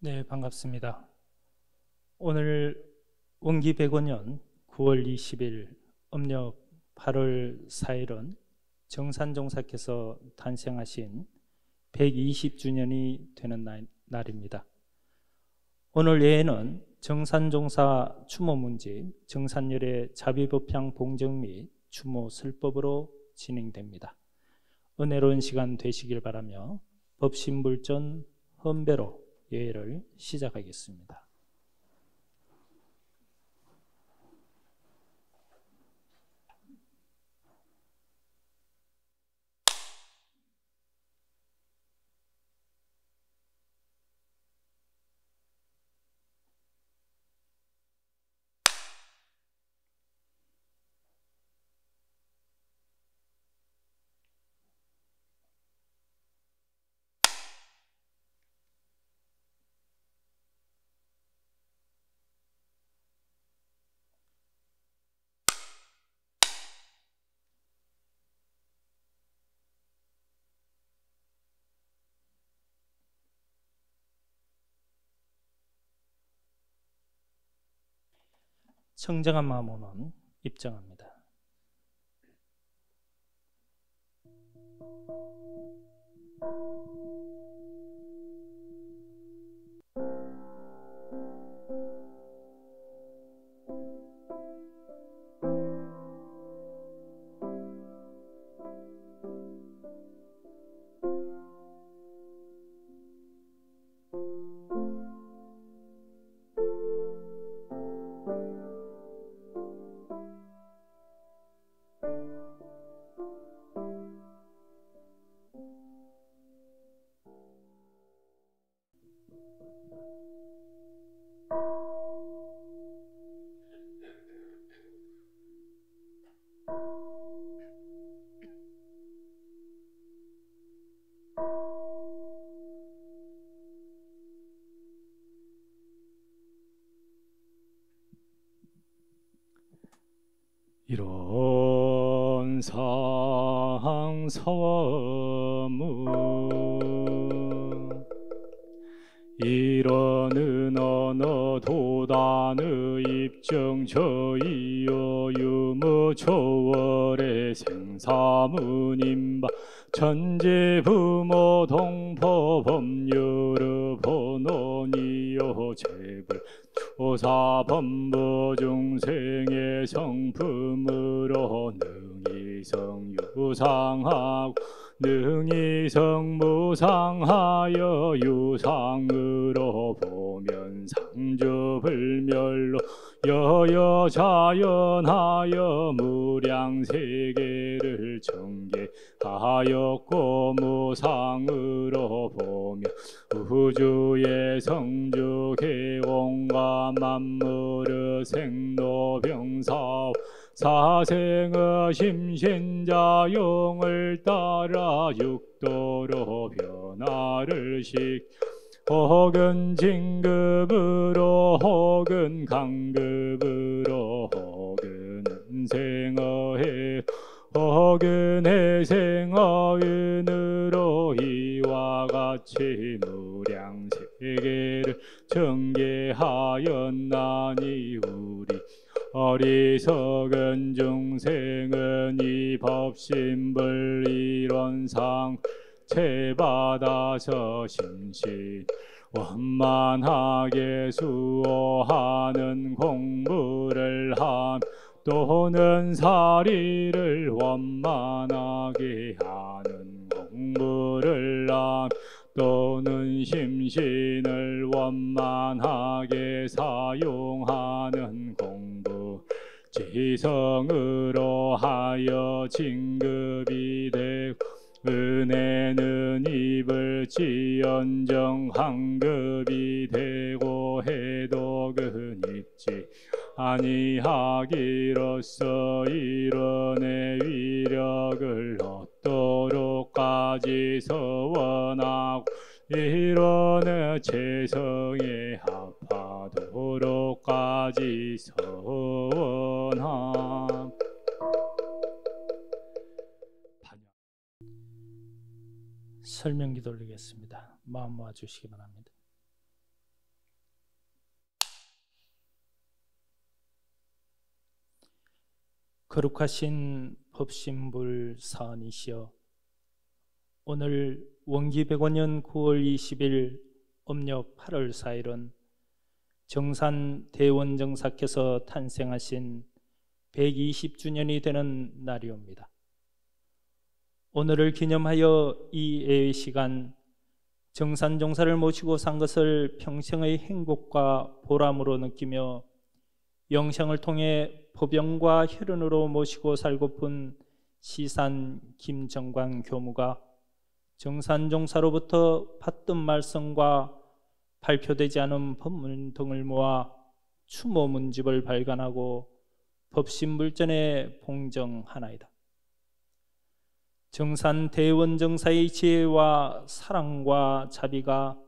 네, 반갑습니다. 오늘 원기 105년 9월 20일 음력 8월 4일은 정산종사께서 탄생하신 120주년이 되는 날입니다. 오늘 예회는 정산종사 추모문집, 정산열의 자비법향 봉정 및 추모 설법으로 진행됩니다. 은혜로운 시간 되시길 바라며 법신불전 헌배로 예회를 시작하겠습니다. 청정한 마음으로는 입장합니다. 이런 상서무 이러는 언어 도단의 입정 저이여 유무 초월의 생사문임바 천재 부모 동포 법률의 본원이여 제불 오사범부 중생의 성품으로 능이성 유상하고 능이성무상하여 유상으로 보면 상주불멸로 여여자연하여 무량세계를 전개하였고 무상으로 보면 우주의 성주개공과 만물의 생로병사 사생의 심신자용을 따라 육도로 변화를 혹은 진급으로 혹은 강급으로 혹은 생어해 혹은 해생어인으로 이와 같이 무량세계를 전개하였나니 우리 어리석은 중생은 이 법신불 이론상 채받아서 심신 원만하게 수호하는 공부를 함 또는 사리를 원만하게 하는 공부를 함 또는 심신을 원만하게 사용하는 공부 지성으로 하여 진급이 되고 은혜는 입을지언정 한급이 되고 해독은 입지 아니하기로써 이런의 위력을 얻도록까지 서원하고 이런의 재성에 합하도록까지 서원함. 설명기도 올리겠습니다. 마음 모아주시기 바랍니다. 거룩하신 법신불 사언이시여, 오늘 원기 105년 9월 20일 음력 8월 4일은 정산 대원정사께서 탄생하신 120주년이 되는 날이옵니다. 오늘을 기념하여 이 예외 시간 정산종사를 모시고 산 것을 평생의 행복과 보람으로 느끼며 영생을 통해 법영과 혈연으로 모시고 살고픈 시산 김정광 교무가 정산종사로부터 받던 말씀과 발표되지 않은 법문 등을 모아 추모문집을 발간하고 법신불전에 봉정하나이다. 정산 대원정사의 지혜와 사랑과 자비가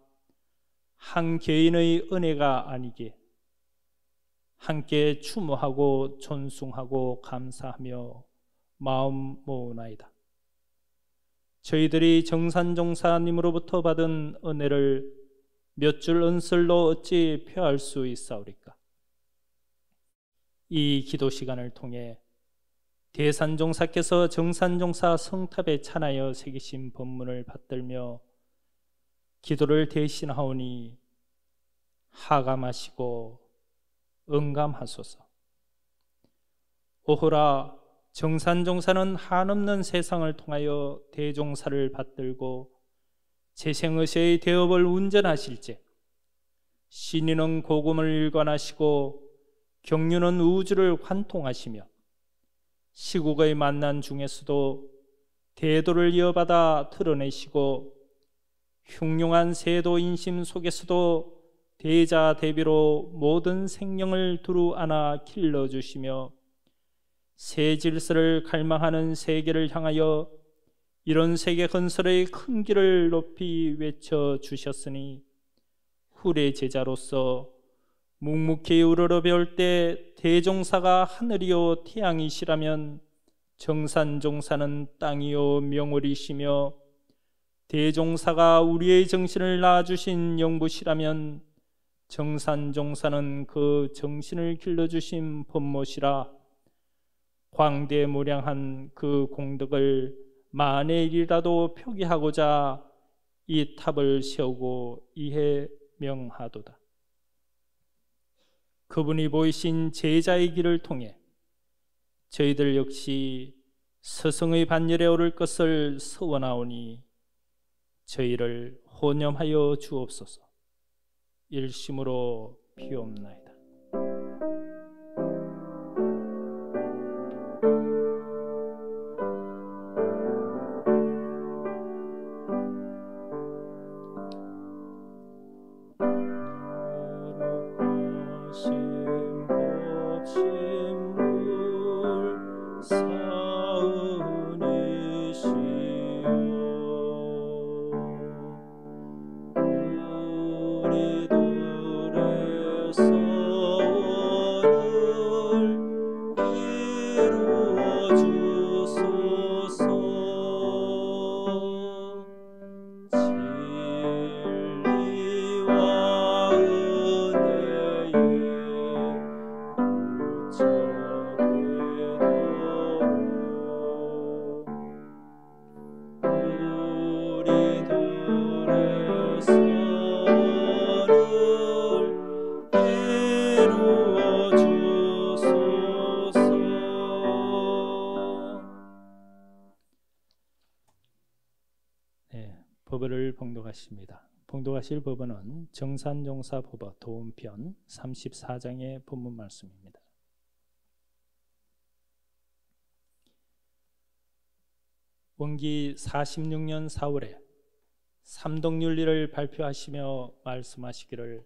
한 개인의 은혜가 아니기에 함께 추모하고 존숭하고 감사하며 마음 모으나이다. 저희들이 정산종사님으로부터 받은 은혜를 몇 줄 은설로 어찌 표할 수 있사오리까? 이 기도 시간을 통해 대산종사께서 정산종사 성탑에 찬하여 새기신 법문을 받들며 기도를 대신하오니 하감하시고 응감하소서. 오호라, 정산종사는 한없는 세상을 통하여 대종사를 받들고 재생의세의 대업을 운전하실제 신인은 고금을 일관하시고 경륜은 우주를 환통하시며 시국의 만난 중에서도 대도를 이어받아 드러내시고 흉흉한 세도 인심 속에서도 대자 대비로 모든 생명을 두루 안아 길러주시며 새 질서를 갈망하는 세계를 향하여 이런 세계 건설의 큰 길을 높이 외쳐주셨으니 후래 제자로서 묵묵히 우러러 배울 때 대종사가 하늘이요 태양이시라면 정산종사는 땅이요 명월이시며 대종사가 우리의 정신을 낳아주신 영부시라면 정산종사는 그 정신을 길러주신 법모시라. 광대무량한 그 공덕을 만의 일이라도 표기하고자 이 탑을 세우고 이해 명하도다. 그분이 보이신 제자의 길을 통해 저희들 역시 스승의 반열에 오를 것을 서원하오니 저희를 호념하여 주옵소서. 일심으로 비옵나이다. 법어를 봉독하십니다. 봉독하실 법어는 정산종사 법어 도움편 34장의 본문 말씀입니다. 원기 46년 4월에 삼독윤리를 발표하시며 말씀하시기를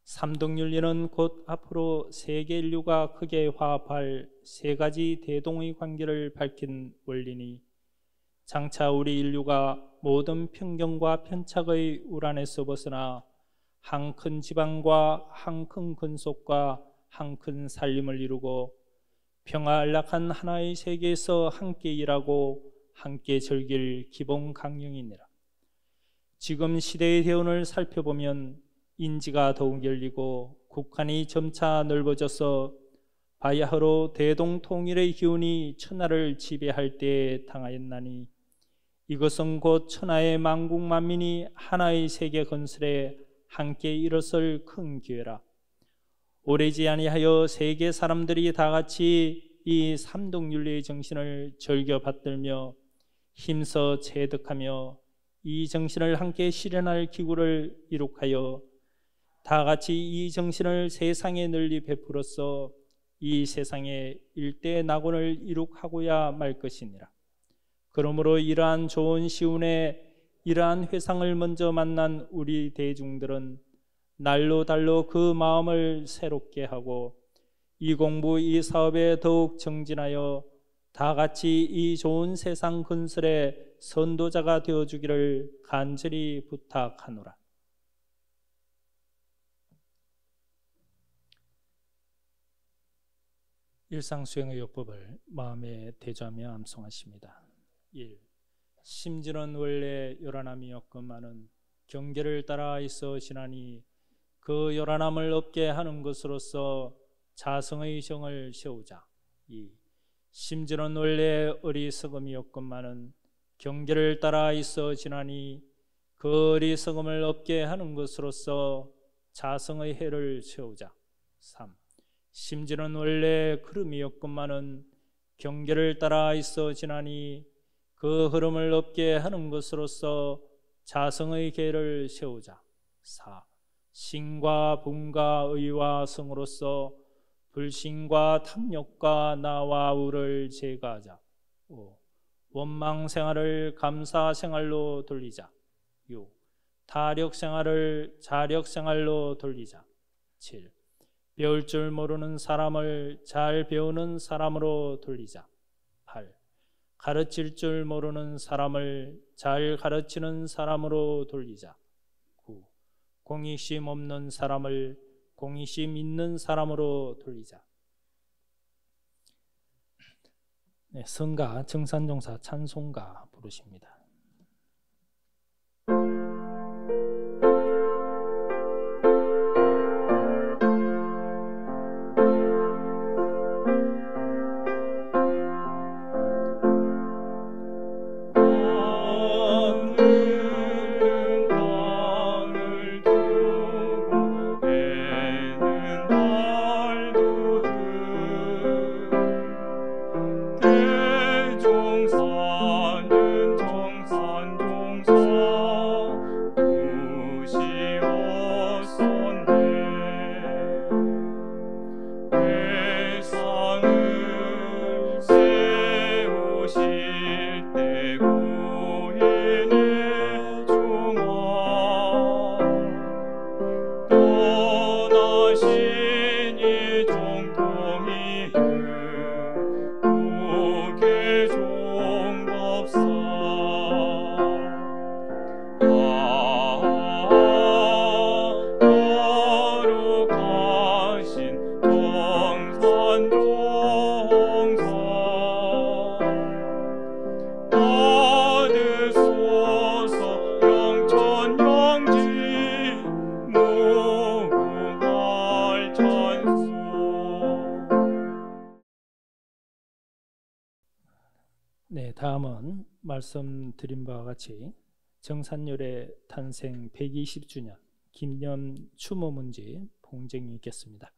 삼독윤리는 곧 앞으로 세계 인류가 크게 화합할 세 가지 대동의 관계를 밝힌 원리니 장차 우리 인류가 모든 편견과 편착의 우란에서 벗어나 한 큰 지방과 한 큰 근속과 한 큰 살림을 이루고 평화안락한 하나의 세계에서 함께 일하고 함께 즐길 기본 강령이니라. 지금 시대의 대운을 살펴보면 인지가 더욱 열리고 국한이 점차 넓어져서 바야흐로 대동통일의 기운이 천하를 지배할 때에 당하였나니 이것은 곧 천하의 만국 만민이 하나의 세계 건설에 함께 일어설 큰 기회라. 오래지 아니하여 세계 사람들이 다 같이 이 삼독윤리의 정신을 즐겨 받들며 힘써 체득하며 이 정신을 함께 실현할 기구를 이룩하여 다 같이 이 정신을 세상에 널리 베풀어서 이 세상에 일대 낙원을 이룩하고야 말 것이니라. 그러므로 이러한 좋은 시운에 이러한 회상을 먼저 만난 우리 대중들은 날로 달로 그 마음을 새롭게 하고 이 공부 이 사업에 더욱 정진하여 다 같이 이 좋은 세상 건설의 선도자가 되어주기를 간절히 부탁하노라. 일상수행의 요법을 마음에 대조하며 암송하십니다. 1. 심지는 원래 요란함이었건만은 경계를 따라 있어 지나니 그 요란함을 없게 하는 것으로서 자성의 정을 세우자. 2. 심지는 원래 어리석음이었건만은 경계를 따라 있어 지나니 그 어리석음을 없게 하는 것으로서 자성의 해를 세우자. 3. 심지는 원래 흐름이었건만은 경계를 따라 있어 지나니 그 흐름을 없게 하는 것으로서 자성의 계를 세우자. 4. 신과 분과 의와 성으로서 불신과 탐욕과 나와 우를 제거하자. 5. 원망 생활을 감사 생활로 돌리자. 6. 타력 생활을 자력 생활로 돌리자. 7. 배울 줄 모르는 사람을 잘 배우는 사람으로 돌리자. 8. 가르칠 줄 모르는 사람을 잘 가르치는 사람으로 돌리자. 9. 공익심 없는 사람을 공익심 있는 사람으로 돌리자. 네, 성가 정산종사 찬송가 부르십니다. 땅을 두고 해는 네, 다음은 말씀드린 바와 같이 정산율의 탄생 120주년 김념 추모 문제 봉쟁이 있겠습니다.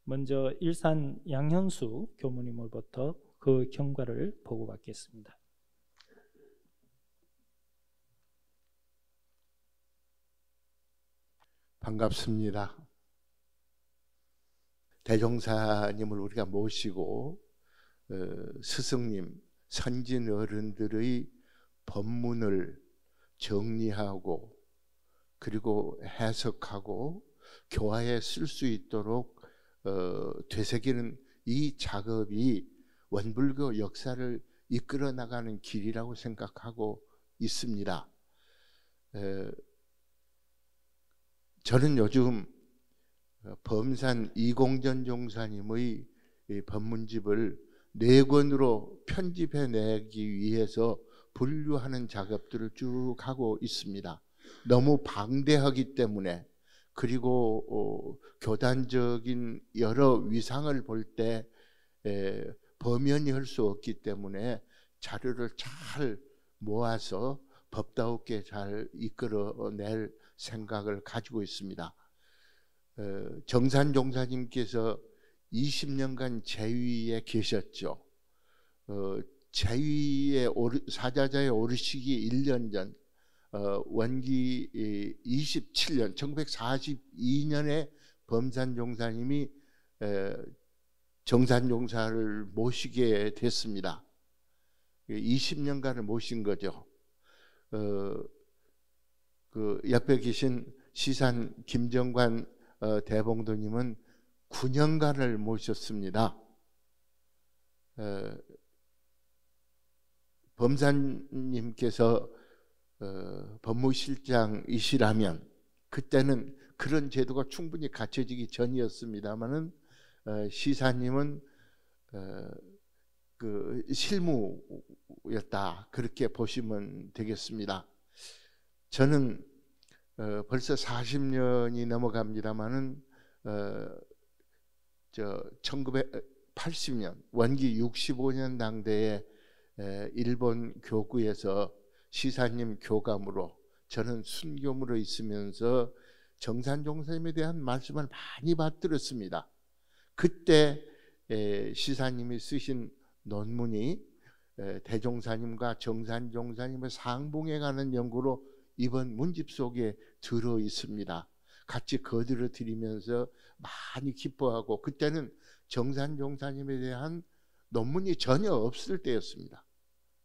먼저 일산 양현수 교무님으로부터 그 경과를 보고받겠습니다. 반갑습니다. 대종사님을 우리가 모시고 스승님, 선진 어른들의 법문을 정리하고 그리고 해석하고 교화에 쓸 수 있도록 되새기는 이 작업이 원불교 역사를 이끌어 나가는 길이라고 생각하고 있습니다. 저는 요즘 범산 이공전 종사님의 법문집을 4권으로 편집해 내기 위해서 분류하는 작업들을 쭉 하고 있습니다. 너무 방대하기 때문에, 그리고 교단적인 여러 위상을 볼 때 범연히 할 수 없기 때문에 자료를 잘 모아서 법다우게 잘 이끌어낼 생각을 가지고 있습니다. 정산 종사님께서 20년간 제위에 계셨죠. 제위에 사자자에 오르시기 1년 전 원기 27년 1942년에 범산 종사님이 정산 종사를 모시게 됐습니다. 20년간을 모신 거죠. 그 옆에 계신 시산 김정관 대봉도님은 9년간을 모셨습니다. 범산님께서 법무실장이시라면, 그때는 그런 제도가 충분히 갖춰지기 전이었습니다만은 시사님은 그 실무였다, 그렇게 보시면 되겠습니다. 저는 벌써 40년이 넘어갑니다만은 1980년 원기 65년 당대에 일본 교구에서 시사님 교감으로 저는 순교무로 있으면서 정산 종사님에 대한 말씀을 많이 받들었습니다. 그때 시사님이 쓰신 논문이 대종사님과 정산 종사님의 상봉에 관한 연구로 이번 문집 속에 들어 있습니다. 같이 거들어 드리면서 많이 기뻐하고, 그때는 정산 종사님에 대한 논문이 전혀 없을 때였습니다.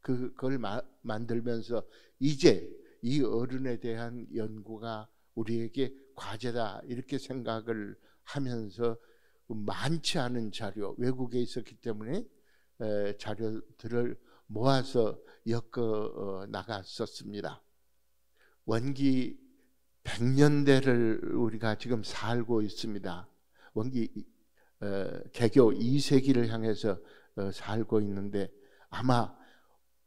그걸 만들면서 이제 이 어른에 대한 연구가 우리에게 과제다, 이렇게 생각을 하면서 많지 않은 자료, 외국에 있었기 때문에 자료들을 모아서 엮어 나갔었습니다. 원기 100년대를 우리가 지금 살고 있습니다. 원기 개교 2세기를 향해서 살고 있는데, 아마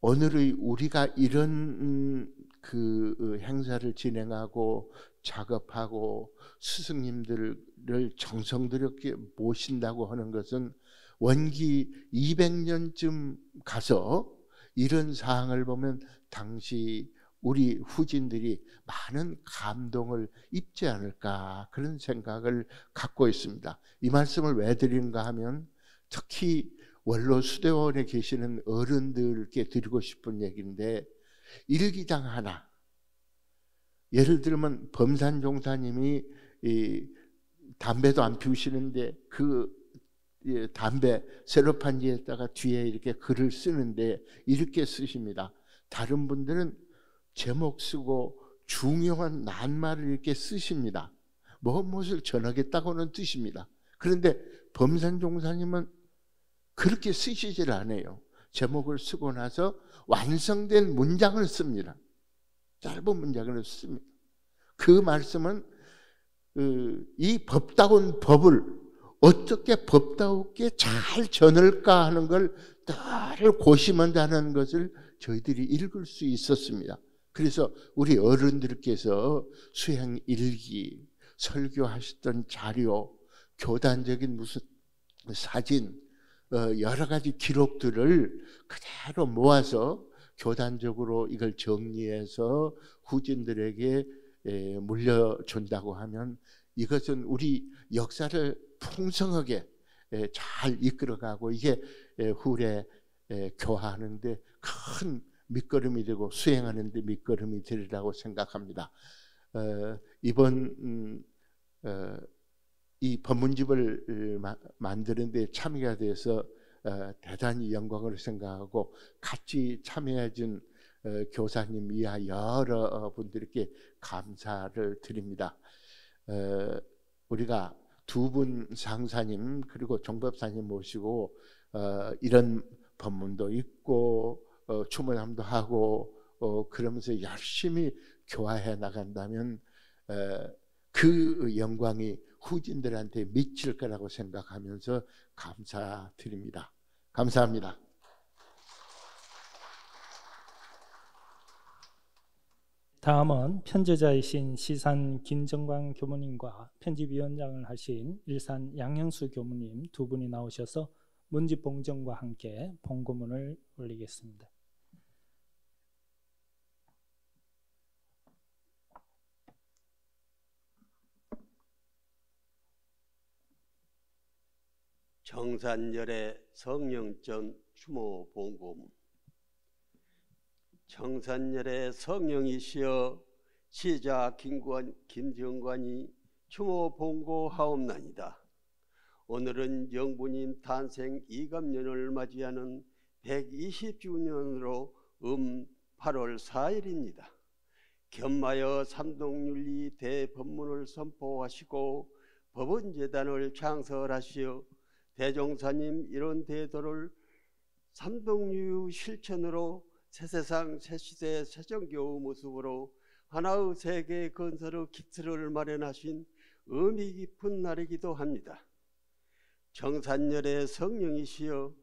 오늘의 우리가 이런 그 행사를 진행하고 작업하고 스승님들을 정성스럽게 모신다고 하는 것은 원기 200년쯤 가서 이런 사항을 보면 당시 우리 후진들이 많은 감동을 입지 않을까, 그런 생각을 갖고 있습니다. 이 말씀을 왜 드리는가 하면, 특히 원로 수대원에 계시는 어른들께 드리고 싶은 얘기인데, 일기당 하나, 예를 들면 범산 종사님이 담배도 안 피우시는데 그 담배 세로판지에다가 뒤에 이렇게 글을 쓰는데 이렇게 쓰십니다. 다른 분들은 제목 쓰고 중요한 낱말을 이렇게 쓰십니다. 무엇을 전하겠다고는 뜻입니다. 그런데 범산 종사님은 그렇게 쓰시질 않아요. 제목을 쓰고 나서 완성된 문장을 씁니다. 짧은 문장을 씁니다. 그 말씀은 이 법다운 법을 어떻게 법다우게 잘 전할까 하는 걸 늘 고심한다는 것을 저희들이 읽을 수 있었습니다. 그래서 우리 어른들께서 수행 일기, 설교하셨던 자료, 교단적인 무슨 사진, 여러 가지 기록들을 그대로 모아서 교단적으로 이걸 정리해서 후진들에게 물려준다고 하면 이것은 우리 역사를 풍성하게 잘 이끌어가고 이게 후래 교화하는데 큰 밑거름이 되고 수행하는 데 밑거름이 되리라고 생각합니다. 이번 이 법문집을 만드는 데 참여가 돼서 대단히 영광을 생각하고 같이 참여해 준 교사님 이하 여러분들께 감사를 드립니다. 우리가 두 분 상사님 그리고 종법사님 모시고 이런 법문도 있고 추모함도 하고 그러면서 열심히 교화해 나간다면 그 영광이 후진들한테 미칠 거라고 생각하면서 감사드립니다. 감사합니다. 다음은 편제자이신 시산 김정광 교무님과 편집위원장을 하신 일산 양형수 교무님 두 분이 나오셔서 문집 봉정과 함께 봉고문을 올리겠습니다. 정산열의 성령전 추모 봉고문. 정산열의 성령이시여 시자 김정관이 추모 봉고하옵나이다. 오늘은 영부님 탄생 2갑년을 맞이하는 120주년으로 8월 4일입니다. 겸하여 삼동윤리 대법문을 선포하시고 법원재단을 창설하시어 대종사님 이런 대도를 삼동유 실천으로 새세상 새시대 새정교의 모습으로 하나의 세계 건설의 기틀을 마련하신 의미 깊은 날이기도 합니다. 정산열의 성령이시여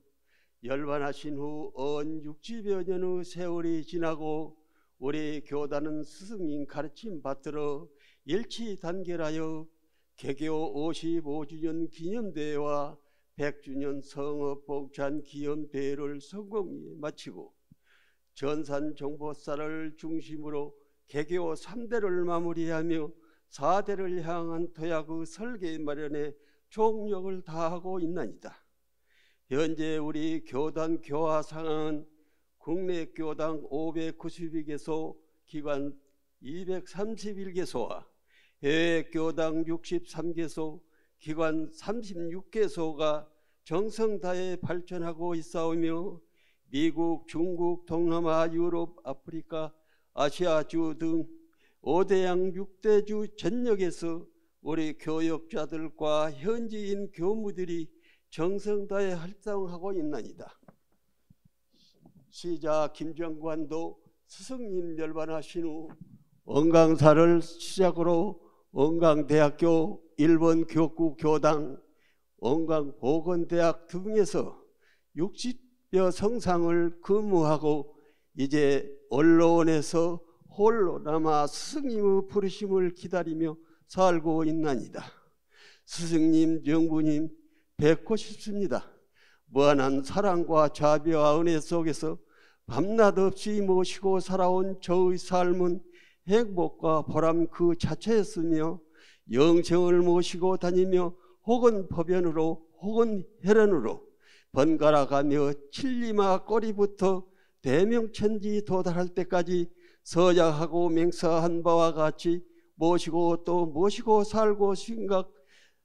열반하신 후 언 60여 년의 세월이 지나고 우리 교단은 스승님 가르침 받들어 일치단결하여 개교 55주년 기념대회와 100주년 성업봉찬 기념대회를 성공리에 마치고 전산정보사를 중심으로 개교 3대를 마무리하며 4대를 향한 도약의 설계 마련에 총력을 다하고 있나이다. 현재 우리 교단 교화 상황은 국내 교당 592개소, 기관 231개소와 해외 교당 63개소, 기관 36개소가 정성다해 발전하고 있사오며 미국, 중국, 동남아, 유럽, 아프리카, 아시아주 등 5대양 6대주 전역에서 우리 교역자들과 현지인 교무들이 정성다해 활동하고 있나이다. 시자 김정관도 스승님 열반하신 후 원광사를 시작으로 원광대학교, 일본 교구 교당, 원광보건대학 등에서 60여 성상을 근무하고 이제 언론에서 홀로 남아 스승님의 부르심을 기다리며 살고 있나이다. 스승님, 영부님 뵙고 싶습니다. 무한한 사랑과 자비와 은혜 속에서 밤낮 없이 모시고 살아온 저의 삶은 행복과 보람 그 자체였으며 영생을 모시고 다니며 혹은 법연으로 혹은 혈연으로 번갈아가며 칠리마 꼬리부터 대명천지 도달할 때까지 서약하고 맹사한 바와 같이 모시고 또 모시고 살고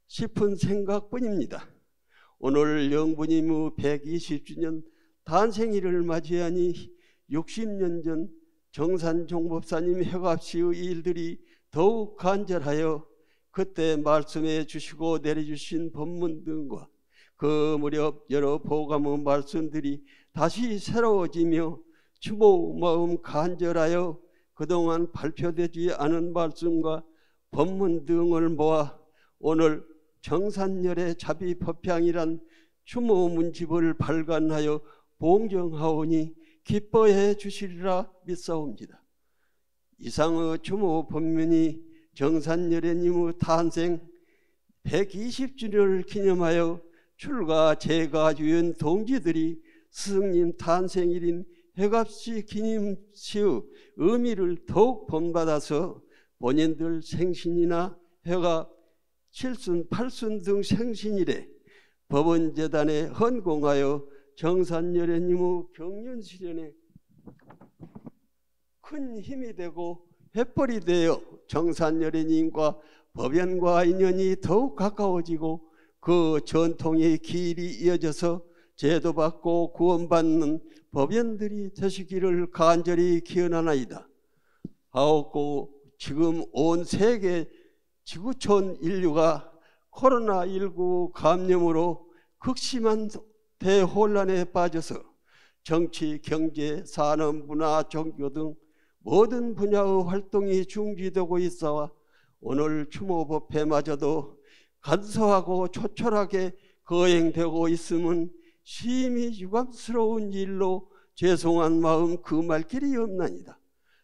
싶은 생각뿐입니다. 오늘 영부님의 120주년 탄생일을 맞이하니 60년 전 정산종법사님 회갑시의 일들이 더욱 간절하여 그때 말씀해 주시고 내려주신 법문 등과 그 무렵 여러 보감의 말씀들이 다시 새로워지며 추모 마음 간절하여 그동안 발표되지 않은 말씀과 법문 등을 모아 오늘 정산열의 자비법향이란 추모 문집을 발간하여 봉정하오니 기뻐해 주시리라 믿사옵니다. 이상의 추모 법문이 정산열애님의 탄생 120주년을 기념하여 출가 재가주연 동지들이 스승님 탄생일인 해갑시 기념시의 의미를 더욱 본받아서 본인들 생신이나 해갑 7순, 8순 등 생신일에 법원재단에 헌공하여 정산여래님의 경륜실현에 큰 힘이 되고 횃불이 되어 정산여래님과 법연과 인연이 더욱 가까워지고 그 전통의 길이 이어져서 제도받고 구원받는 법연들이 되시기를 간절히 기원하나이다. 하옵고 지금 온 세계 지구촌 인류가 코로나19 감염으로 극심한 대혼란에 빠져서 정치, 경제, 산업, 문화, 종교 등 모든 분야의 활동이 중지되고 있어와 오늘 추모법회마저도 간소하고 초촐하게 거행되고 있음은 심히 유감스러운 일로 죄송한 마음 금할 길이 없나이다.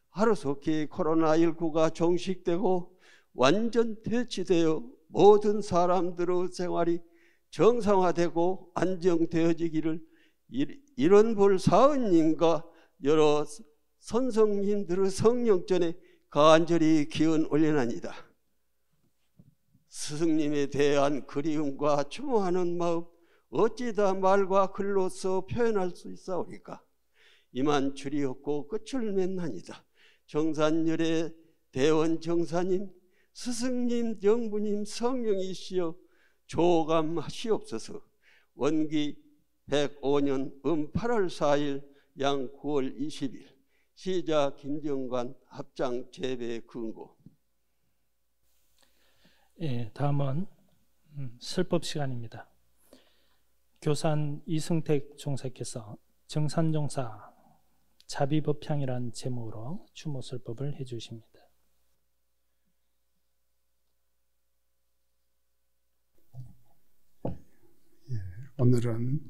하루속히 코로나19가 종식되고 완전 퇴치되어 모든 사람들의 생활이 정상화되고 안정되어지기를 이런 볼 사은님과 여러 선성님들의 성령전에 간절히 기원 올려나니다. 스승님에 대한 그리움과 추모하는 마음 어찌다 말과 글로써 표현할 수 있사오리까. 이만 줄이 없고 끝을 맺나니다. 정산열의 대원 정사님, 스승님, 영부님, 성령이시여 조감하시옵소서. 원기 105년 8월 4일 양 9월 20일 시자 김정관 합장 재배 근고. 예, 다음은 설법 시간입니다. 교산 이승택 종사께서 정산종사 자비법향이라는 제목으로 추모설법을 해주십니다. 예, 오늘은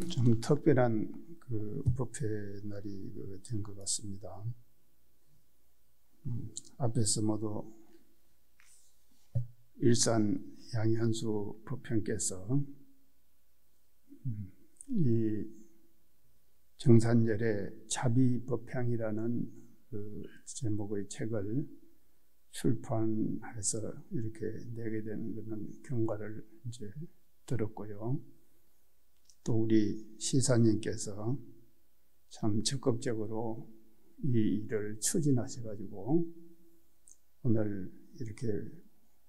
좀 특별한 그 법회 날이 된 것 같습니다. 앞에서 모두 일산 양현수 법형께서 이 정산열의 자비법향이라는 그 제목의 책을 출판해서 이렇게 내게 된 그런 경과를 이제 들었고요. 또 우리 시사님께서 참 적극적으로 이 일을 추진하셔가지고 오늘 이렇게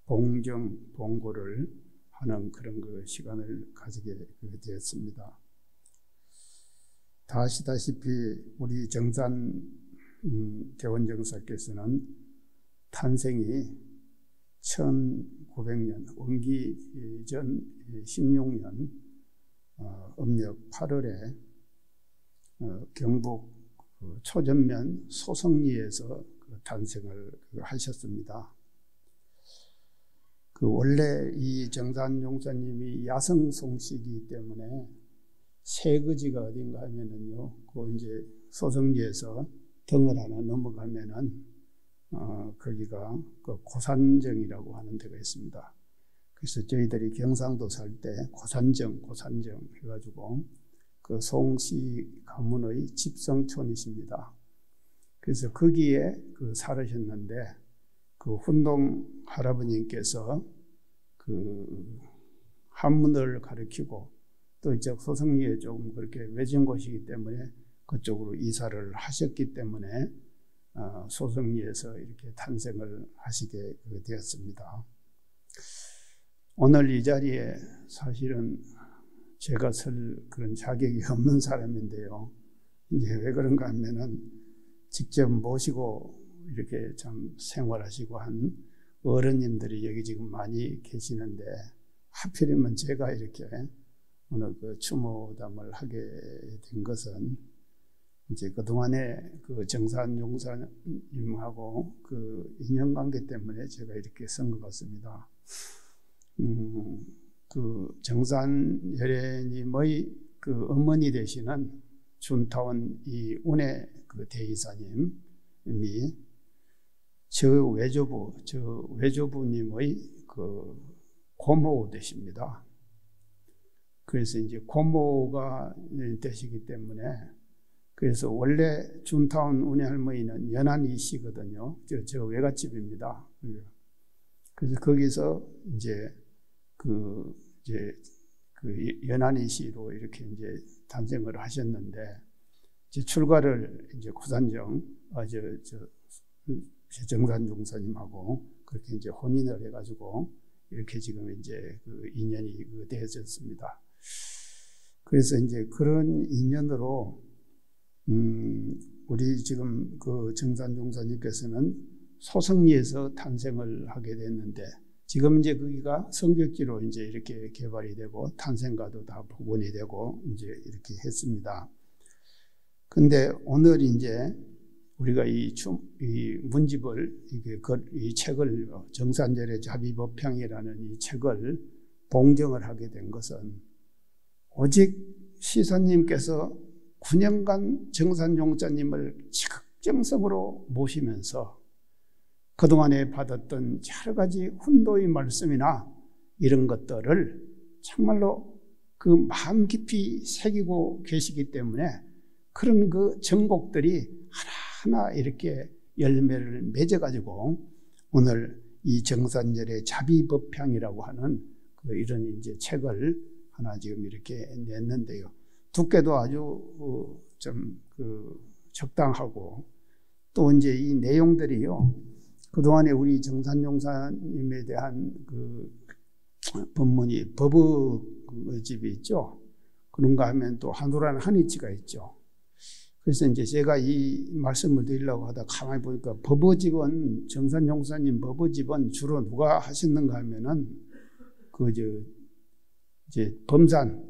봉정, 봉고를 하는 그런 그 시간을 가지게 되었습니다. 다 아시다시피 우리 정산 대원정사께서는 탄생이 1900년 원기 전 16년 음력 8월에 경북 초전면 소성리에서 탄생을 하셨습니다. 원래 이 정산 용사님이 야성송씨이기 때문에 세거지가 어딘가 하면은요, 그 이제 소성리에서 등을 하나 넘어가면은 거기가 그 고산정이라고 하는 데가 있습니다. 그래서 저희들이 경상도 살 때 고산정 해가지고 그 송씨 가문의 집성촌이십니다. 그래서 거기에 그 살으셨는데 그 훈동 할아버님께서 그 한문을 가르치고 또 이쪽 소성리에 조금 그렇게 외진 곳이기 때문에 그쪽으로 이사를 하셨기 때문에 소성리에서 이렇게 탄생을 하시게 되었습니다. 오늘 이 자리에 사실은 제가 설 그런 자격이 없는 사람인데요. 이제 왜 그런가 하면은 직접 모시고 이렇게 참 생활하시고 한 어른님들이 여기 지금 많이 계시는데 하필이면 제가 이렇게 오늘 그 추모담을 하게 된 것은 이제 그동안에 그 정산 용사님하고 그 인연관계 때문에 제가 이렇게 쓴 것 같습니다. 그 정산여래님의 그 어머니 되시는 준타원 이 운해 그 대이사님이 저 외조부님의 그 고모 되십니다. 그래서 이제 고모가 되시기 때문에 그래서 원래 준타운 은혜 할머니는 연안이 씨거든요. 저 외갓집입니다. 그래서 거기서 이제 그 연안이 씨로 이렇게 이제 탄생을 하셨는데 이제 출가를 이제 고산정 정산 종사님하고 그렇게 이제 혼인을 해가지고 이렇게 지금 이제 그 인연이 되어졌습니다. 그래서 이제 그런 인연으로 우리 지금 그 정산 종사님께서는 소성리에서 탄생을 하게 됐는데 지금 이제 거기가 성벽지로 이제 이렇게 개발이 되고 탄생과도 다 복원이 되고 이제 이렇게 했습니다. 근데 오늘 이제 우리가 이 문집을 이 책을 정산절의 자비법향이라는 이 책을 봉정을 하게 된 것은 오직 시사님께서 9년간 정산종자님을 적극정성으로 모시면서 그동안에 받았던 여러 가지 훈도의 말씀이나 이런 것들을 정말로 그 마음 깊이 새기고 계시기 때문에 그런 그 정곡들이 하나하나 이렇게 열매를 맺어가지고 오늘 이 정산절의 자비법향이라고 하는 그 이런 이제 책을 하나 지금 이렇게 냈는데요. 두께도 아주 좀 적당하고 또 이제 이 내용들이요. 그동안에 우리 정산종사님에 대한 그 법문이 법의집이 있죠. 그런가 하면 또 한우라는 한이치가 있죠. 그래서 이제 제가 이 말씀을 드리려고 하다 가만히 보니까 법의집은 정산종사님 법의집은 주로 누가 하셨는가 하면은 이제 범산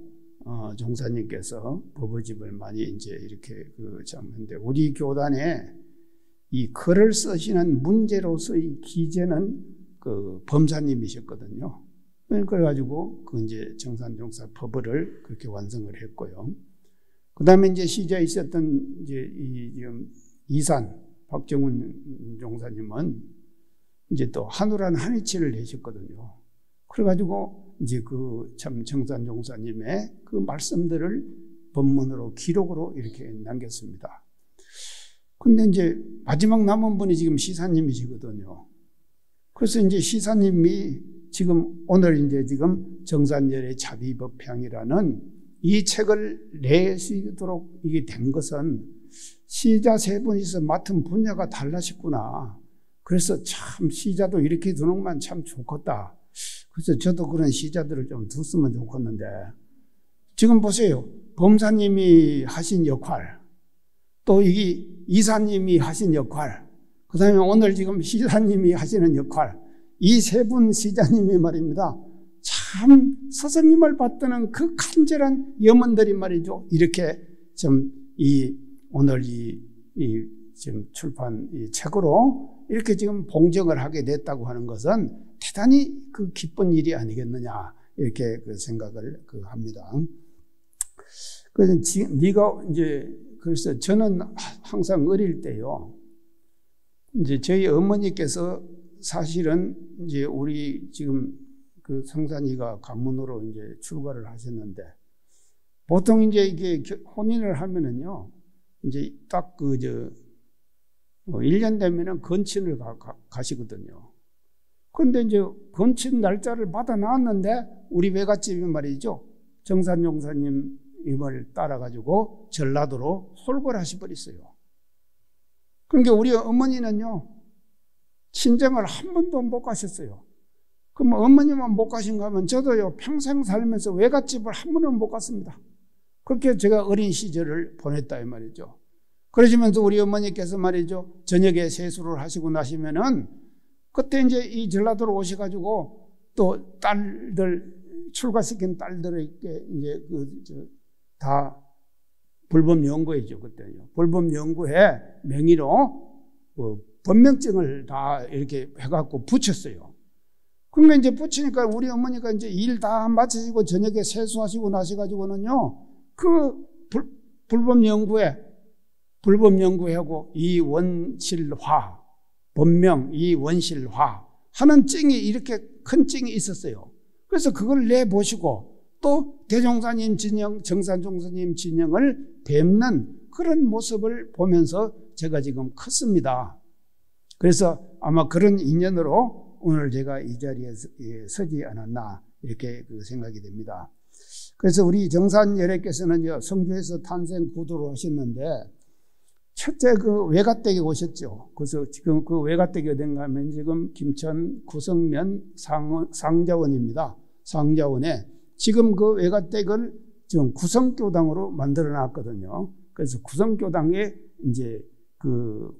종사님께서 법의집을 많이 이제 이렇게 했는데 우리 교단에 이 글을 쓰시는 문제로서의 기재는 그 범사님이셨거든요. 그래가지고 그 이제 정산종사 법을 그렇게 완성을 했고요. 그 다음에 이제 시자에 있었던 이제 지금 이산 박정훈 종사님은 이제 또 한우라는 한이치를 내셨거든요. 그래가지고 이제 그 참 정산종사님의 그 말씀들을 본문으로 기록으로 이렇게 남겼습니다. 근데 이제 마지막 남은 분이 지금 시사님이시거든요. 그래서 이제 시사님이 지금 오늘 이제 지금 정산절의 자비법향이라는 이 책을 내시도록 이게 된 것은 시자 세 분이서 맡은 분야가 달라졌구나. 그래서 참 시자도 이렇게 두는만 참 좋겠다. 그래서 저도 그런 시자들을 좀 뒀으면 좋겠는데 지금 보세요. 범사님이 하신 역할 또 이 이사님이 하신 역할 그 다음에 오늘 지금 시사님이 하시는 역할 이 세 분 시자님이 말입니다. 참 스승님을 받드는 그 간절한 염원들이 말이죠. 이렇게 좀 오늘 지금 출판 이 책으로 이렇게 지금 봉정을 하게 됐다고 하는 것은 대단히 그 기쁜 일이 아니겠느냐 이렇게 그 생각을 합니다. 그래서 그래서 저는 항상 어릴 때요. 이제 저희 어머니께서 사실은 이제 우리 지금 그 성산이가 가문으로 이제 출가를 하셨는데 보통 이제 이게 혼인을 하면은요. 이제 딱 1년 되면은 건친을 가시거든요. 그런데 이제 건친 날짜를 받아 놨는데 우리 외갓집이 말이죠. 정산종사님을 따라가지고 전라도로 솔벌하시 버렸어요. 그러니까 우리 어머니는요. 친정을 한 번도 못 가셨어요. 그럼 어머니만 못 가신가 하면 저도요. 평생 살면서 외갓집을 한 번은 못 갔습니다. 그렇게 제가 어린 시절을 보냈다 이 말이죠. 그러시면서 우리 어머니께서 말이죠. 저녁에 세수를 하시고 나시면은 그때 이제 이 전라도로 오셔가지고 또 딸들 출가시킨 딸들에게 이제 다 불법 연구회죠 그때요. 불법 연구회 명의로 법명증을 다 이렇게 해갖고 붙였어요. 그러니까 이제 붙이니까 우리 어머니가 이제 일 다 마치시고 저녁에 세수하시고 나셔가지고는요. 그 불법 연구회하고 이원실화 법명 이원실화 하는 증이 이렇게 큰 증이 있었어요. 그래서 그걸 내보시고 또 대종사님 진영, 정산종사님 진영을 뵙는 그런 모습을 보면서 제가 지금 컸습니다. 그래서 아마 그런 인연으로 오늘 제가 이 자리에 서지 않았나 이렇게 생각이 됩니다. 그래서 우리 정산열애께서는요, 성주에서 탄생 구도로 하셨는데 첫째 그 외가댁에 오셨죠. 그래서 지금 그 외가댁이 어딘가 하면 지금 김천 구성면 상자원입니다. 상자원에 지금 그 외가댁을 지금 구성교당으로 만들어 놨거든요. 그래서 구성교당에 이제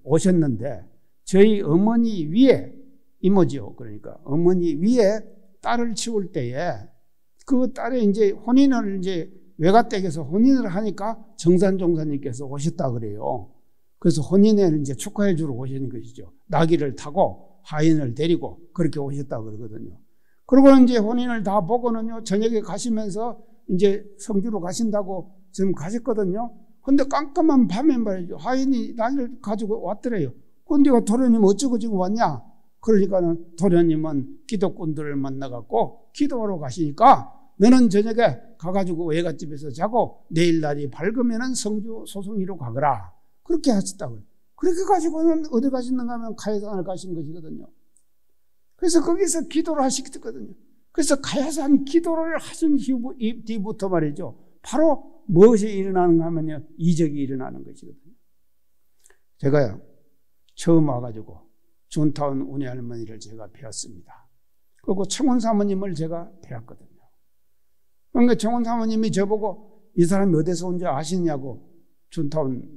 오셨는데 저희 어머니 위에 이모지요. 그러니까 어머니 위에 딸을 치울 때에 그 딸의 이제 혼인을 이제 외가댁에서 혼인을 하니까 정산종사님께서 오셨다 그래요. 그래서 혼인을 이제 축하해 주러 오시는 것이죠. 나귀를 타고 하인을 데리고 그렇게 오셨다 그러거든요. 그리고 이제 혼인을 다 보고는요, 저녁에 가시면서 이제 성주로 가신다고 지금 가셨거든요. 근데 깜깜한 밤에 말이죠. 하인이 나귀를 가지고 왔더래요. 근데 도련님 어쩌고 지금 왔냐? 그러니까는 도련님은 기독꾼들을 만나갖고 기도하러 가시니까 너는 저녁에 가가지고 외갓집에서 자고 내일 날이 밝으면은 성주 소송리로 가거라. 그렇게 하셨다고요. 그렇게 가지고는 어디 가시는가 하면 가야산을 가신 것이거든요. 그래서 거기서 기도를 하시거든요. 그래서 가야산 기도를 하신 뒤부터 말이죠. 바로 무엇이 일어나는가 하면요, 이적이 일어나는 것이거든요. 제가요, 처음 와가지고 준타운 운의 할머니를 제가 배웠습니다. 그리고 청원 사모님을 제가 배웠거든요. 그러니까 청원 사모님이 저보고 이 사람이 어디서 온지 아시냐고 준타운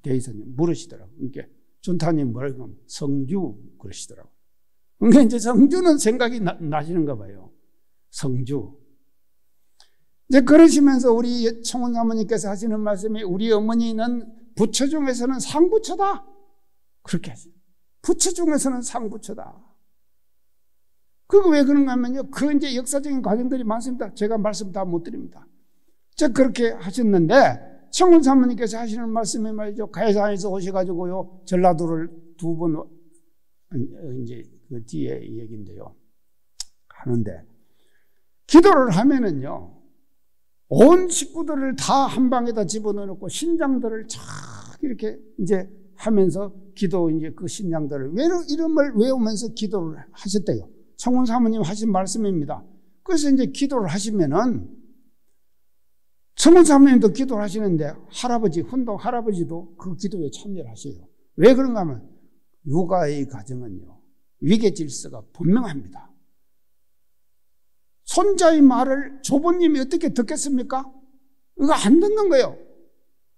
대의사님 물으시더라고요. 그러니까 준타님 뭐라고 하면 성주 그러시더라고요. 그러니까 이제 성주는 생각이 나시는가 봐요. 성주. 이제 그러시면서 우리 청원 사모님께서 하시는 말씀이 우리 어머니는 부처 중에서는 상부처다. 그렇게 하세요. 부처 중에서는 상부처다. 그거 왜 그런가 하면요, 그 이제 역사적인 과정들이 많습니다. 제가 말씀 다 못 드립니다. 즉, 그렇게 하셨는데, 청원 사모님께서 하시는 말씀이 말이죠. 가야산에서 오셔가지고요, 전라도를 2번, 이제 그 뒤에 이 얘기인데요. 하는데, 기도를 하면은요, 온 식구들을 다 한 방에다 집어넣고 신장들을 쫙 이렇게 이제 하면서 기도 이제 그 신장들을 이름을 외우면서 기도를 하셨대요. 청원 사모님 하신 말씀입니다. 그래서 이제 기도를 하시면은 청원 사모님도 기도를 하시는데 할아버지, 훈동 할아버지도 그 기도에 참여를 하셔요. 왜 그런가 하면 육아의 가정은요, 위계 질서가 분명합니다. 손자의 말을 조부님이 어떻게 듣겠습니까? 이거 안 듣는 거예요.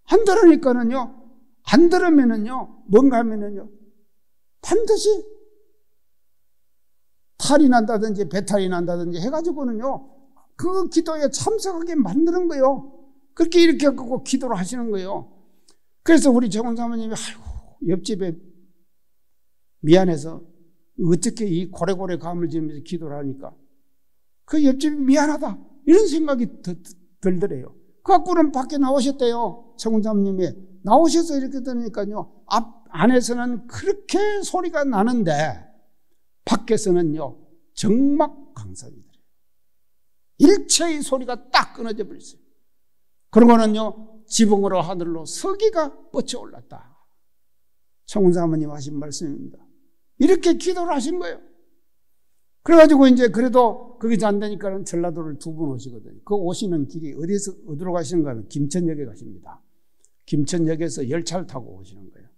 안 들으니까는요, 안 들으면은요, 뭔가 하면은요, 반드시 탈이 난다든지 배탈이 난다든지 해가지고는요, 그 기도에 참석하게 만드는 거예요. 그렇게 이렇게 하고 기도를 하시는 거예요. 그래서 우리 정원 사모님이, 아이고, 옆집에 미안해서 어떻게 이 고래고래 감을 지으면서 기도를 하니까 그 옆집이 미안하다. 이런 생각이 들더래요. 그 갖고는 밖에 나오셨대요. 정원 사모님이. 나오셔서 이렇게 들으니까요, 안에서는 그렇게 소리가 나는데, 밖에서는요, 정막강산이더래요. 일체의 소리가 딱 끊어져 버렸어요. 그러고는요, 지붕으로 하늘로 서기가 뻗쳐 올랐다. 청운 사모님 하신 말씀입니다. 이렇게 기도를 하신 거예요. 그래가지고 이제 그래도 거기서 안 되니까는 전라도를 2번 오시거든요. 그 오시는 길이 어디로 가시는가 하면 김천역에 가십니다. 김천역에서 열차를 타고 오시는 거예요.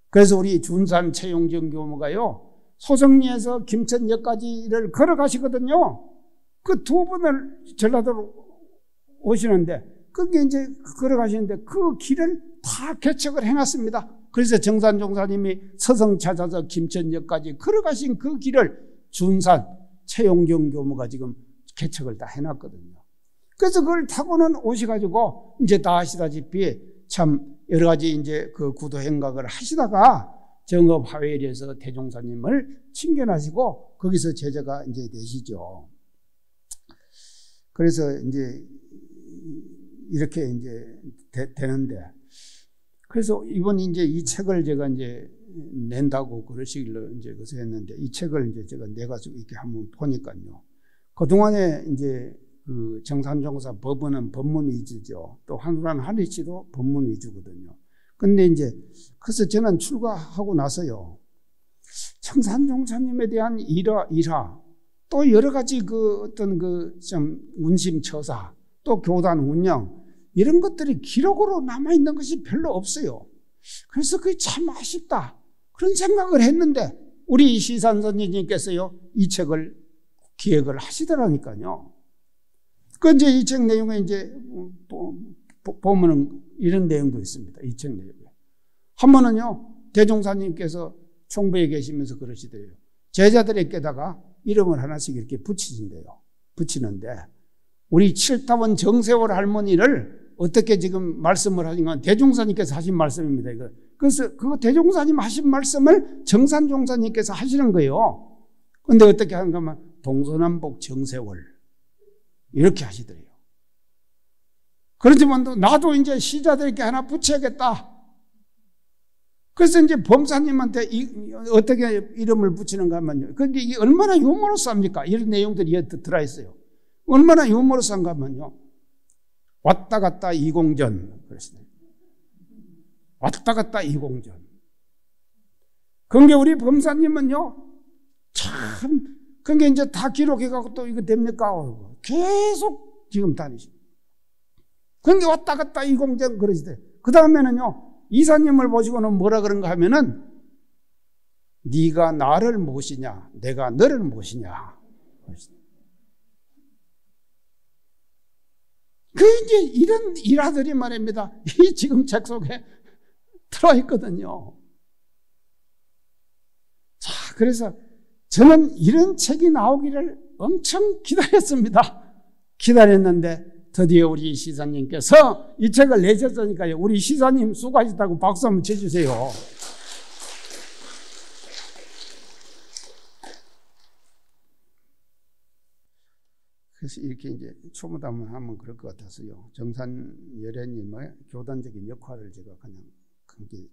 그래서 우리 준산 최용정 교무가요, 소성리에서 김천역까지를 걸어가시거든요. 그 2번을 전라도로 오시는데, 그게 이제 걸어가시는데 그 길을 다 개척을 해놨습니다. 그래서 정산종사님이 서성 찾아서 김천역까지 걸어가신 그 길을 준산 최용정 교무가 지금 개척을 다 해놨거든요. 그래서 그걸 타고는 오셔가지고 이제 다 아시다시피 참 여러 가지 이제 그 구도 행각을 하시다가 정업 하회리에서 대종사님을 칭견하시고 거기서 제자가 이제 되시죠. 그래서 이제 이렇게 이제 되는데, 그래서 이번 이제 이 책을 제가 이제 낸다고 그러시길래 이제 그래서 했는데, 이 책을 이제 제가 내가지고 이렇게 한번 보니까요, 그동안에 이제 그 정산종사 법원은 법문 위주죠. 또 한우란 하리씨도 법문 위주거든요. 근데 이제 그래서 저는 출가하고 나서요, 정산종사님에 대한 일화, 또 여러 가지 그 어떤 그 좀 운심처사, 또 교단 운영, 이런 것들이 기록으로 남아있는 것이 별로 없어요. 그래서 그게 참 아쉽다, 그런 생각을 했는데, 우리 시산 선생님께서요, 이 책을 기획을 하시더라니까요. 그 이제 이 책 내용에 이제 보면은 이런 내용도 있습니다. 이 책 내용에. 한 번은요, 대종사님께서 총부에 계시면서 그러시더래요. 제자들에게다가 이름을 하나씩 이렇게 붙이는데, 우리 칠타원 정세월 할머니를 어떻게 지금 말씀을 하신 건 대종사님께서 하신 말씀입니다. 이거. 그래서 그 대종사님 하신 말씀을 정산종사님께서 하시는 거예요. 근데 어떻게 하는가 하면 동서남북 정세월 이렇게 하시더래요. 그렇지만 나도 이제 시자들에게 하나 붙여야겠다. 그래서 이제 범사님한테 어떻게 이름을 붙이는가 하면요, 그게 이게 얼마나 유머러스합니까? 이런 내용들이 들어있어요. 얼마나 유머러스한가 하면요, 왔다 갔다 이공전 그러시네요. 왔다 갔다 이공전. 그게 우리 범사님은요, 참, 그게 이제 다 기록해갖고 또 이거 됩니까? 계속 지금 다니시고. 그게 왔다 갔다 이공전 그러시대. 그 다음에는요, 이사님을 보시고는 뭐라 그런가 하면은, 네가 나를 모시냐, 내가 너를 모시냐. 그 이제 이런 일화들이 말입니다. 이 지금 책 속에 들어있거든요. 자, 그래서 저는 이런 책이 나오기를 엄청 기다렸습니다. 기다렸는데 드디어 우리 시사님께서 이 책을 내셨으니까요, 우리 시사님 수고하셨다고 박수 한번 쳐주세요. 그래서 이렇게 이제 초무담을 하면 그럴 것 같아서요, 정산여래님의 교단적인 역할을 제가 그냥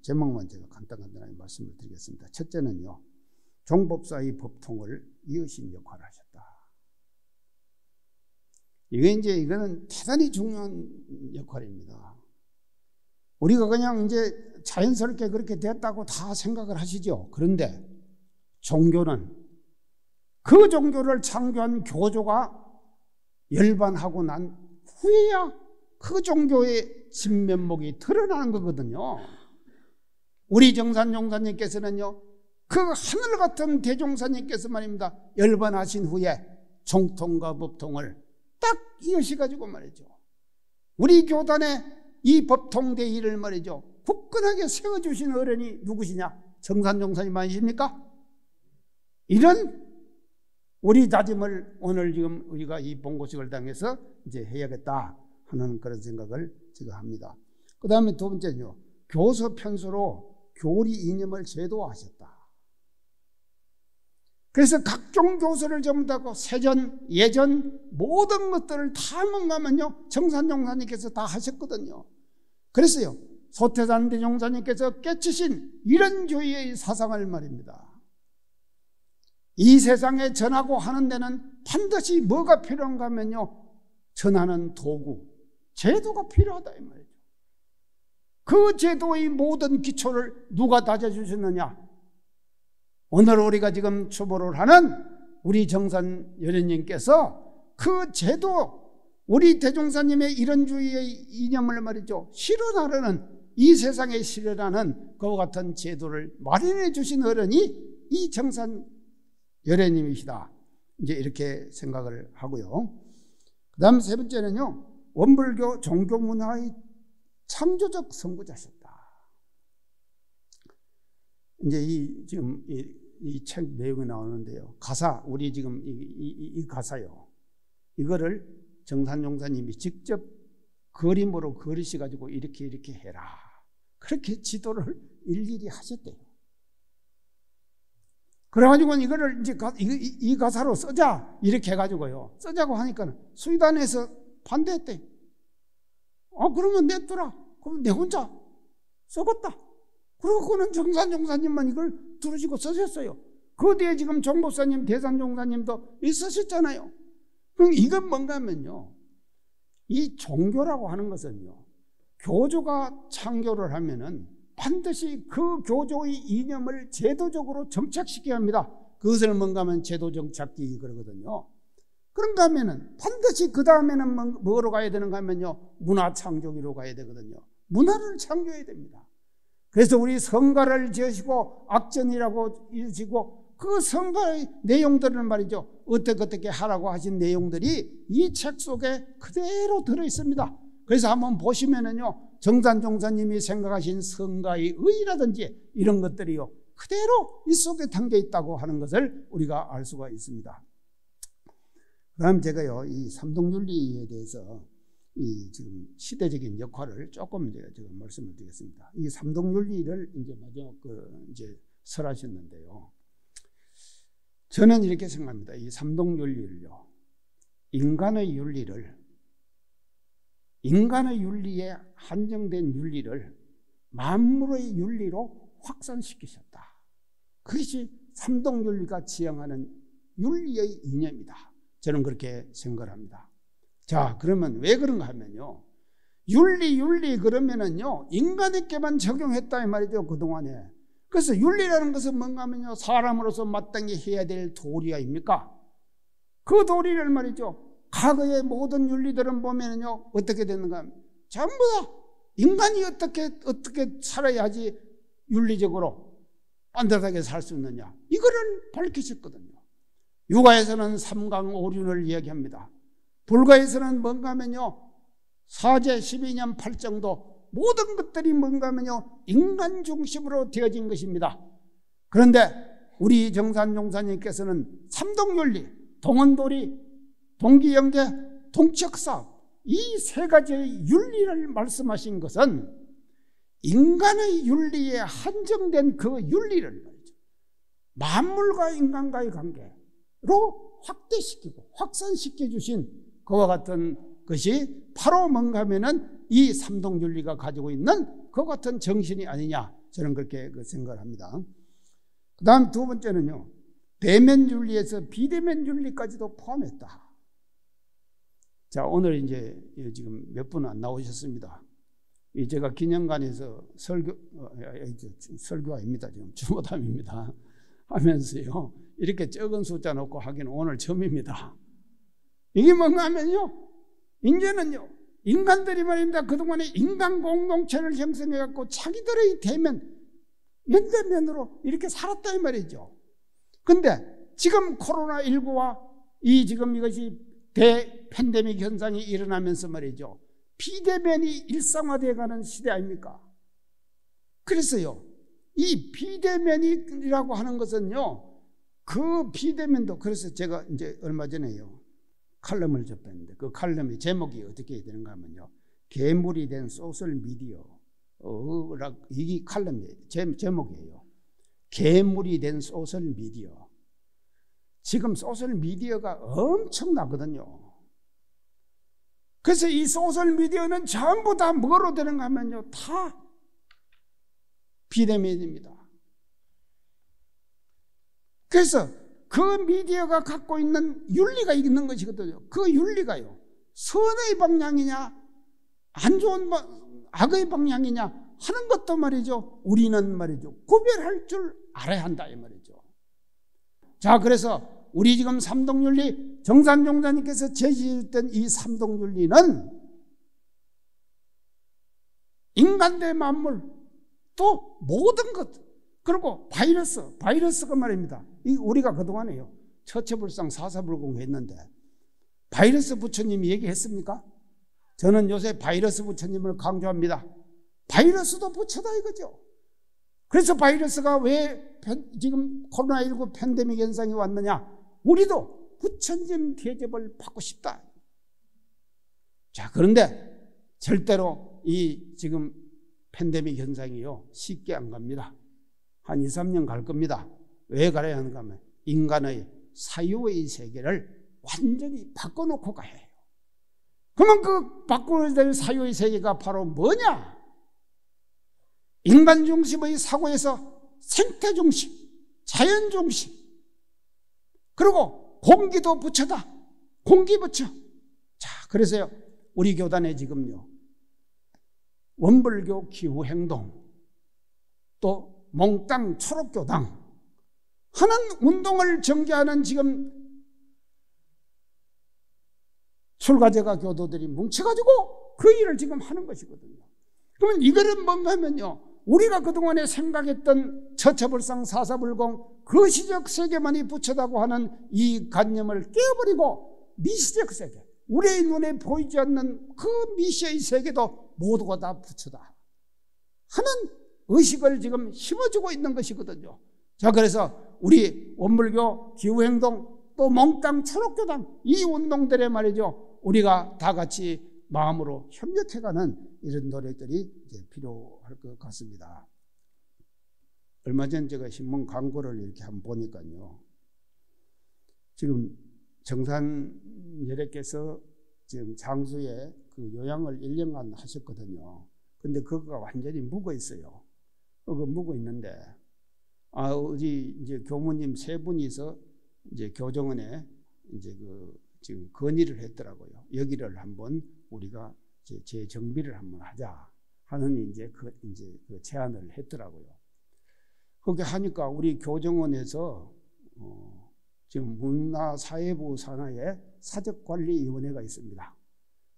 제목만 제가 간단하게 말씀을 드리겠습니다. 첫째는요, 종법사의 법통을 이으신 역할을 하셨다. 이거는 대단히 중요한 역할입니다. 우리가 그냥 이제 자연스럽게 그렇게 됐다고 다 생각을 하시죠. 그런데 종교는 그 종교를 창조한 교조가 열반하고 난 후에야 그 종교의 진면목이 드러나는 거거든요. 우리 정산종사님께서는요, 그 하늘 같은 대종사님께서 말입니다, 열반하신 후에 정통과 법통을 딱 이으셔가지고 말이죠, 우리 교단의 이 법통대의를 말이죠, 굳건하게 세워주신 어른이 누구시냐? 정산종사님 아니십니까? 이런 우리 다짐을 오늘 지금 우리가 이 본고식을 당해서 이제 해야겠다 하는 그런 생각을 제가 합니다. 그 다음에 두 번째는요, 교서 편수로 교리 이념을 제도화하셨다. 그래서 각종 교서를 전부 다 세전, 예전 모든 것들을 다 뭔가면요, 정산종사님께서 다 하셨거든요. 그래서요, 소태산 대종사님께서 깨치신 이런 주의의 사상을 말입니다. 이 세상에 전하고 하는 데는 반드시 뭐가 필요한가 하면요, 전하는 도구, 제도가 필요하다 이 말이죠. 그 제도의 모든 기초를 누가 다져주셨느냐? 오늘 우리가 지금 추모를 하는 우리 정산여래님께서 그 제도, 우리 대종사님의 이런 주의의 이념을 말이죠, 실현하려는, 이 세상에 실현하는 그와 같은 제도를 마련해 주신 어른이 이 정산여래님이시다, 이제 이렇게 생각을 하고요. 그 다음 세 번째는요, 원불교 종교문화의 창조적 선구자셨다. 이제 지금 이 책 내용이 나오는데요, 가사, 우리 지금 이 가사요, 이거를 정산종사님이 직접 그림으로 그리셔가지고 이렇게 해라, 그렇게 지도를 일일이 하셨대요. 그래가지고 이거를 이제 이 가사로 쓰자 이렇게 해가지고요, 쓰자고 하니까 수의단에서 반대했대. 그러면 냈더라. 그럼 내 혼자 써봤다. 그러고는 정산종사님만 이걸 들으시고 쓰셨어요. 그 뒤에 지금 정법사님, 대산종사님도 쓰셨잖아요. 그럼 이건 뭔가 하면요, 이 종교라고 하는 것은요, 교주가 창교를 하면은 반드시 그 교조의 이념을 제도적으로 정착시켜야 합니다. 그것을 뭔가 하면 제도 정착기 그러거든요. 그런가 하면은 반드시 그 다음에는 뭐로 가야 되는가 하면요, 문화 창조기로 가야 되거든요. 문화를 창조해야 됩니다. 그래서 우리 성가를 지으시고 악전이라고 이러시고 그 성가의 내용들은 말이죠, 어떻게 하라고 하신 내용들이 이 책 속에 그대로 들어 있습니다. 그래서 한번 보시면은요, 정산 종사님이 생각하신 성가의 의라든지 이런 것들이요, 그대로 이 속에 담겨 있다고 하는 것을 우리가 알 수가 있습니다. 그다음 제가요, 이 삼동윤리에 대해서 이 지금 시대적인 역할을 조금 제가 말씀을 드리겠습니다. 이 삼동윤리를 이제 마지막 이제 설하셨는데요, 저는 이렇게 생각합니다. 이 삼동윤리를요, 인간의 윤리에 한정된 윤리를 만물의 윤리로 확산시키셨다. 그것이 삼동윤리가 지향하는 윤리의 이념이다. 저는 그렇게 생각을 합니다. 자, 그러면 왜 그런가 하면요, 윤리 그러면은요, 인간에게만 적용했다 이 말이죠, 그동안에. 그래서 윤리라는 것은 뭔가 하면요, 사람으로서 마땅히 해야 될 도리 아닙니까? 그 도리를 말이죠, 과거의 모든 윤리들은 보면은요, 어떻게 되는가 하면 전부 다 인간이 어떻게 살아야지 윤리적으로 안전하게 살 수 있느냐, 이거를 밝히셨거든요. 육아에서는 삼강오륜을 이야기합니다. 불가에서는 뭔가 하면요, 사제 12년 8정도 모든 것들이 뭔가 하면요, 인간 중심으로 되어진 것입니다. 그런데 우리 정산 용사님께서는 삼동윤리, 동원도리, 동기연계, 동척사업, 이 세 가지의 윤리를 말씀하신 것은 인간의 윤리에 한정된 그 윤리를 말이죠, 만물과 인간과의 관계로 확대시키고 확산시켜 주신 그와 같은 것이 바로 뭔가 하면은 이 삼동윤리가 가지고 있는 그 같은 정신이 아니냐, 저는 그렇게 생각을 합니다. 그 다음 두 번째는요, 대면윤리에서 비대면윤리까지도 포함했다. 자, 오늘 이제 지금 몇 분 안 나오셨습니다. 제가 기념관에서 설교 아닙니다. 지금 주보담입니다. 하면서요, 이렇게 적은 숫자 놓고 하기는 오늘 처음입니다. 이게 뭔가 하면요, 이제는요, 인간들이 말입니다, 그동안에 인간 공동체를 형성해갖고 자기들의 대면, 면대면으로 이렇게 살았다 이 말이죠. 근데 지금 코로나19와 이 지금 이것이 대팬데믹 현상이 일어나면서 말이죠, 비대면이 일상화되어가는 시대 아닙니까? 그래서요, 이 비대면이라고 하는 것은요, 그 비대면도, 그래서 제가 이제 얼마 전에요, 칼럼을 접했는데 그 칼럼의 제목이 어떻게 되는가 하면요, 괴물이 된 소셜미디어. 이게 칼럼의 제목이에요. 괴물이 된 소셜미디어. 지금 소셜미디어가 엄청나거든요. 그래서 이 소셜미디어는 전부 다 뭐로 되는가 하면요, 다 비대면입니다. 그래서 그 미디어가 갖고 있는 윤리가 있는 것이거든요. 그 윤리가요, 선의 방향이냐 안 좋은 악의 방향이냐 하는 것도 말이죠, 우리는 말이죠, 구별할 줄 알아야 한다 이 말이죠. 자, 그래서 우리 지금 삼동윤리, 정산종사님께서 제시했던 이 삼동윤리는 인간 대 만물, 또 모든 것, 그리고 바이러스가 말입니다. 우리가 그동안에요, 처처불상 사사불공 했는데 바이러스 부처님이 얘기했습니까? 저는 요새 바이러스 부처님을 강조합니다. 바이러스도 부처다 이거죠. 그래서 바이러스가 왜 지금 코로나19 팬데믹 현상이 왔느냐, 우리도 부처님 대접을 받고 싶다. 자, 그런데 절대로 이 지금 팬데믹 현상이요, 쉽게 안 갑니다. 한 2, 3년 갈 겁니다. 왜 가야 하는가 하면 인간의 사유의 세계를 완전히 바꿔놓고 가야 해요. 그러면 그 바꿔야 될 사유의 세계가 바로 뭐냐? 인간 중심의 사고에서 생태 중심, 자연 중심, 그리고 공기도 부처다, 공기부처. 자, 그래서요, 우리 교단에 지금요, 원불교 기후행동, 또 몽땅 초록교당 하는 운동을 전개하는 지금 출가제가 교도들이 뭉쳐가지고 그 일을 지금 하는 것이거든요. 그러면 이거는 뭐냐면요, 우리가 그동안에 생각했던 처처불상 사사불공 그 시적 세계만이 부처다고 하는 이 관념을 깨버리고 미시적 세계, 우리의 눈에 보이지 않는 그 미시의 세계도 모두가 다 부처다 하는 의식을 지금 심어주고 있는 것이거든요. 자, 그래서 우리 원불교 기후행동 또 몽땅 초록교당 이 운동들에 말이죠, 우리가 다 같이 마음으로 협력해가는 이런 노력들이 이제 필요할 것 같습니다. 얼마 전 제가 신문 광고를 이렇게 한번 보니까요, 지금 정산예례께서 지금 장수에 그 요양을 1년간 하셨거든요. 근데 그거가 완전히 묵어 있어요. 그거 묵어 있는데, 우리 이제 교무님 3분이서 이제 교정원에 이제 지금 건의를 했더라고요. 여기를 한번 우리가 이제 재정비를 한번 하자 하는 이제 그 제안을 했더라고요. 그렇게 하니까 우리 교정원에서 지금 문화사회부 산하에 사적관리위원회가 있습니다.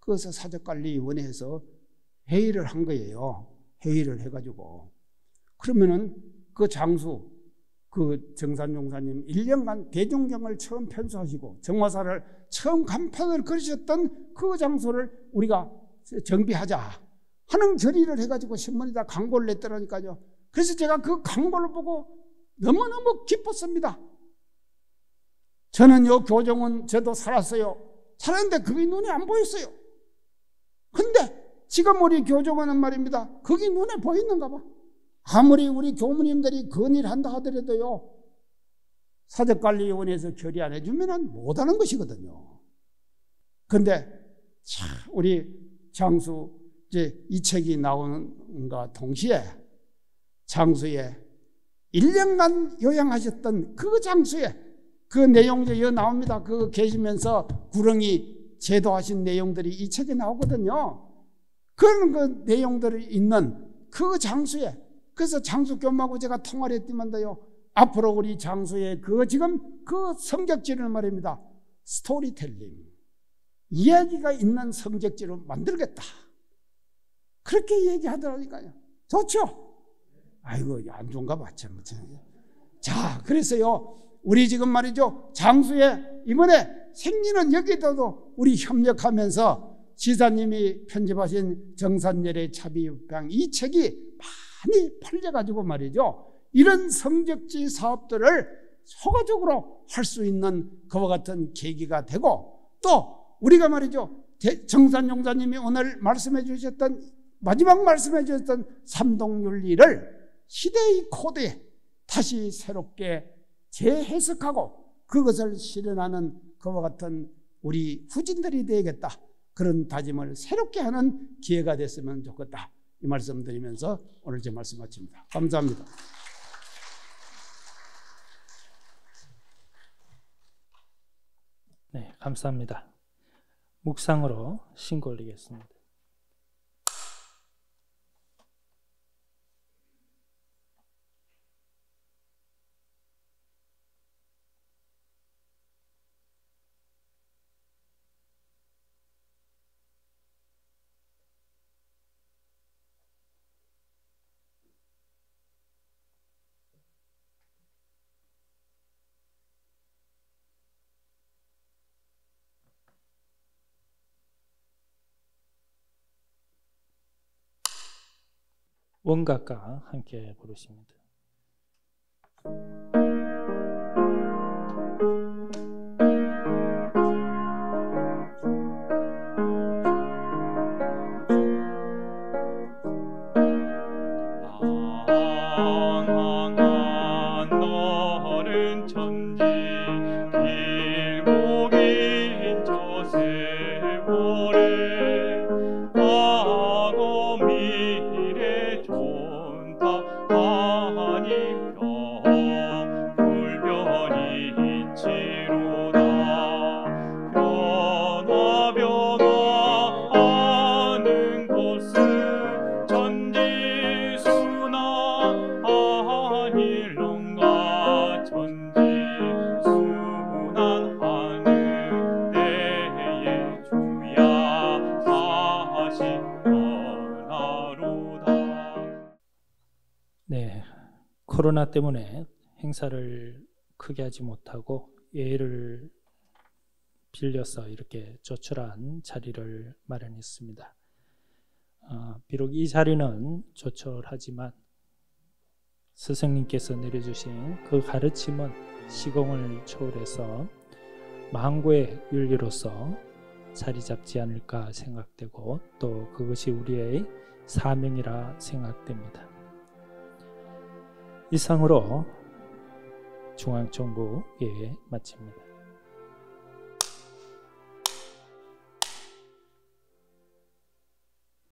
그래서 사적관리위원회에서 회의를 한 거예요. 회의를 해가지고 그러면은 그 장수 그 정산용사님 1년간 대종경을 처음 편수하시고 정화사를 처음 간판을 그리셨던 그 장소를 우리가 정비하자 하는 결의를 해가지고 신문에다 광고를 냈더라니까요. 그래서 제가 그 광고를 보고 너무너무 기뻤습니다. 저는 요 교정은 저도 살았어요. 살았는데 그게 눈에 안 보였어요. 근데 지금 우리 교정원은 말입니다, 그게 눈에 보이는가 봐. 아무리 우리 교무님들이 건의를 한다 하더라도요, 사적관리위원회에서 결의 안 해주면 못하는 것이거든요. 근데 참 우리 장수 이제 이 책이 나오는가 동시에 장수에 1년간 요양하셨던 그 장수에 그 내용이 여기 나옵니다. 그거 계시면서 구렁이 제도하신 내용들이 이 책에 나오거든요. 그런 그 내용들이 있는 그 장수에, 그래서 장수 교무하고 제가 통화를 했더만요, 앞으로 우리 장수의 지금 그 성격지를 말입니다, 스토리텔링, 이야기가 있는 성격지로 만들겠다, 그렇게 얘기하더라니까요. 좋죠? 아이고, 안 좋은가 봐. 자, 그래서요, 우리 지금 말이죠, 장수에 이번에 생리는 여기서도 우리 협력하면서 지사님이 편집하신 정산예례 차비육강 이 책이 많이 팔려가지고 말이죠, 이런 성적지 사업들을 효과적으로 할 수 있는 그와 같은 계기가 되고, 또 우리가 말이죠, 정산용사님이 오늘 말씀해 주셨던, 마지막 말씀해 주셨던 삼동윤리를 시대의 코드에 다시 새롭게 재해석하고 그것을 실현하는 그와 같은 우리 후진들이 되겠다, 그런 다짐을 새롭게 하는 기회가 됐으면 좋겠다, 이 말씀 드리면서 오늘 제 말씀 마칩니다. 감사합니다. 네, 감사합니다. 묵상으로 신고 올리겠습니다. 원각과 함께 부르십니다. 방황한 너른 천지 길고 긴 저 세월에 과거 미래 존타하니며 불변이 있지로다. 코로나 때문에 행사를 크게 하지 못하고 예를 빌려서 이렇게 조촐한 자리를 마련했습니다. 비록 이 자리는 조촐하지만 스승님께서 내려주신 그 가르침은 시공을 초월해서 망고의 윤리로서 자리 잡지 않을까 생각되고 또 그것이 우리의 사명이라 생각됩니다. 이상으로 중앙정부 예배 마칩니다.